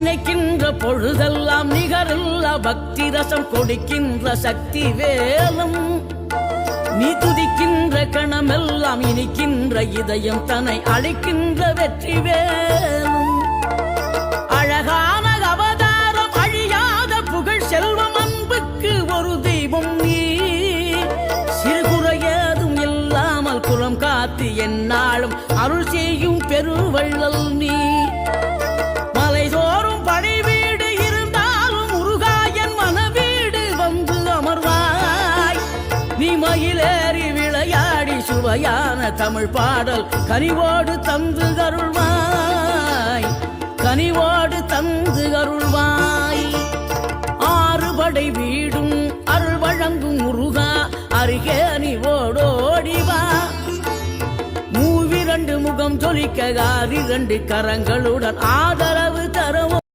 நினைக்கின்ற பொழுதெல்லாம் நிகரில்லா பக்தி ரசம் கொடுக்கின்ற சக்தி வேலும் நீ துதிக்கின்ற கணமெல்லாம் இனிக்கின்ற இதயம் தன்னை அழைக்கின்ற வெற்றி வேலும் அழகான அவதாரம் அழியாத புகழ் செல்வம் அன்புக்கு ஒரு தெய்வம் நீ சிறுகுறையதும் இல்லாமல் குலம் காத்து எந்நாளும் அருள் செய்யும் பெருவள்ளல் நீ மலைதோறும் படை வீடு இருந்தாலும் முருகாயன் மனவீடு வந்து அமர்வாய் நீ மயிலேறி விளையாடி சுவையான தமிழ் பாடல் கனிவோடு தந்து அருள்வாய் கனிவோடு தந்து அருள்வாய் ஆறுபடை வீடும் அருள் வழங்கும் முருகா அருகே அணிவோடோடிவா மூவிரண்டு முகம் ஜொலிக்க 2 கரங்களுடன் ஆதரவு தரவும்